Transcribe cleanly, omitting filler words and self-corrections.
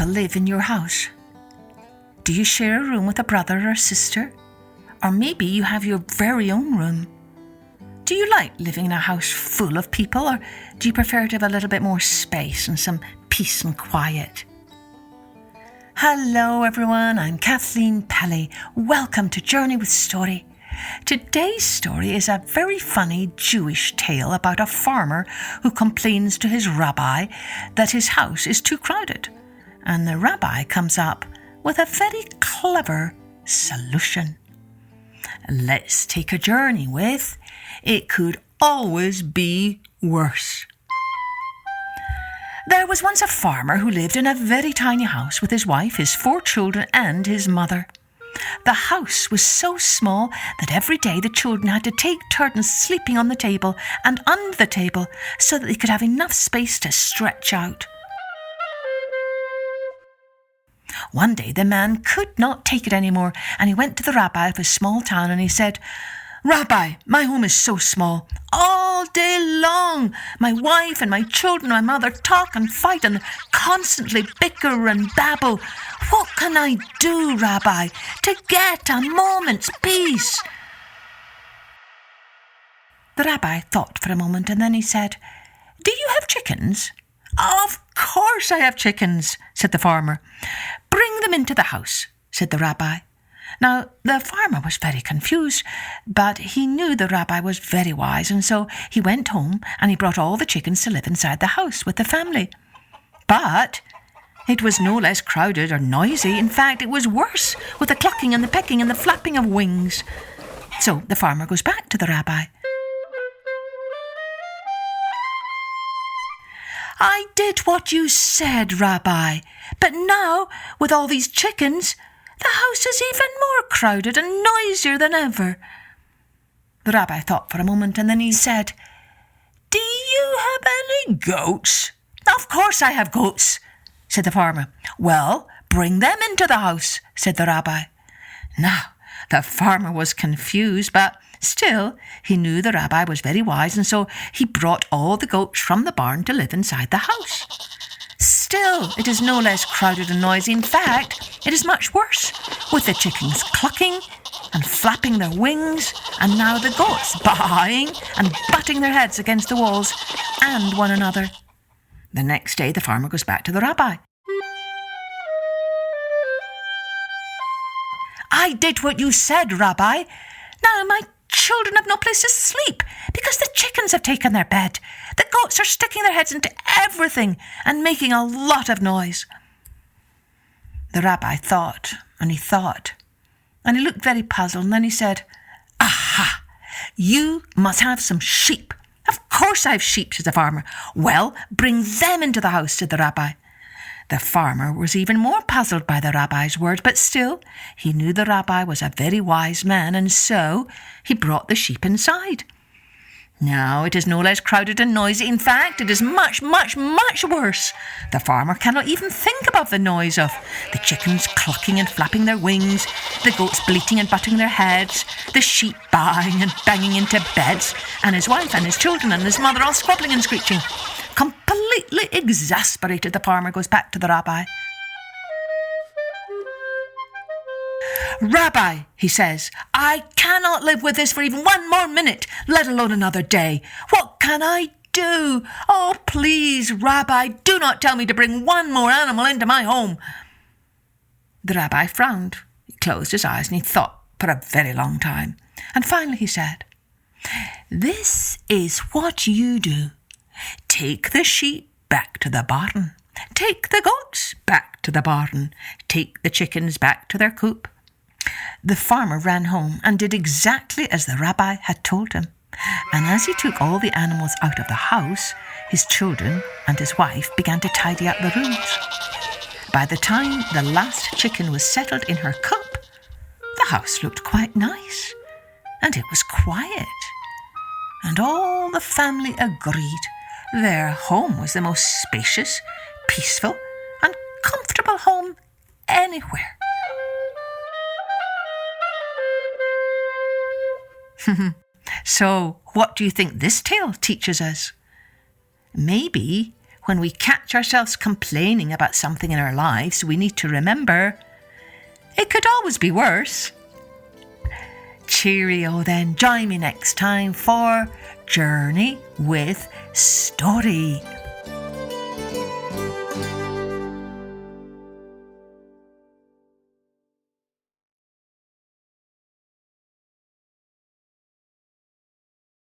people live in your house? Do you share a room with a brother or sister? Or maybe you have your very own room. Do you like living in a house full of people, or do you prefer to have a little bit more space and some peace and quiet? Hello everyone, I'm Kathleen Pelly. Welcome to Journey with Story. Today's story is a very funny Jewish tale about a farmer who complains to his rabbi that his house is too crowded. And the rabbi comes up with a very clever solution. Let's take a journey with It Could Always Be Worse. There was once a farmer who lived in a very tiny house with his wife, his 4 children and his mother. The house was so small that every day the children had to take turns sleeping on the table and under the table so that they could have enough space to stretch out. One day the man could not take it anymore, and he went to the rabbi of his small town and he said, "Rabbi, my home is so small. All day long, my wife and my children and my mother talk and fight and constantly bicker and babble. What can I do, Rabbi, to get a moment's peace?" The rabbi thought for a moment and then he said, "Do you have chickens?" "Of course I have chickens," said the farmer. "Bring them into the house," said the rabbi. Now, the farmer was very confused, but he knew the rabbi was very wise, and so he went home and he brought all the chickens to live inside the house with the family. But it was no less crowded or noisy. In fact, it was worse, with the clucking and the pecking and the flapping of wings. So the farmer goes back to the rabbi. "I did what you said, Rabbi, but now, with all these chickens, the house is even more crowded and noisier than ever." The rabbi thought for a moment and then he said, "Do you have any goats?" "Of course I have goats," said the farmer. "Well, bring them into the house," said the rabbi. Now, the farmer was confused, but still he knew the rabbi was very wise, and so he brought all the goats from the barn to live inside the house. Still, it is no less crowded and noisy. In fact, it is much worse, with the chickens clucking and flapping their wings, and now the goats baaing and butting their heads against the walls and one another. The next day, the farmer goes back to the rabbi. "I did what you said, Rabbi. Now my children have no place to sleep because the chickens have taken their bed. The goats are sticking their heads into everything and making a lot of noise." The rabbi thought, and he looked very puzzled, and then he said, "Aha! You must have some sheep." "Of course I have sheep," said the farmer. "Well, bring them into the house," said the rabbi. The farmer was even more puzzled by the rabbi's words, but still, he knew the rabbi was a very wise man, and so he brought the sheep inside. Now, it is no less crowded and noisy. In fact, it is much, much, much worse. The farmer cannot even think above the noise of the chickens clucking and flapping their wings, the goats bleating and butting their heads, the sheep baaing and banging into beds, and his wife and his children and his mother all squabbling and screeching. Completely exasperated, the farmer goes back to the rabbi. "Rabbi," he says, "I cannot live with this for even one more minute, let alone another day. What can I do? Oh, please, Rabbi, do not tell me to bring one more animal into my home." The rabbi frowned. He closed his eyes and he thought for a very long time. And finally he said, "This is what you do. Take the sheep back to the barn. Take the goats back to the barn. Take the chickens back to their coop." The farmer ran home and did exactly as the rabbi had told him. And as he took all the animals out of the house, his children and his wife began to tidy up the rooms. By the time the last chicken was settled in her coop, the house looked quite nice, and it was quiet. And all the family agreed their home was the most spacious, peaceful, and comfortable home anywhere. So, what do you think this tale teaches us? Maybe when we catch ourselves complaining about something in our lives, we need to remember it could always be worse. Cheerio then. Join me next time for Journey with Story.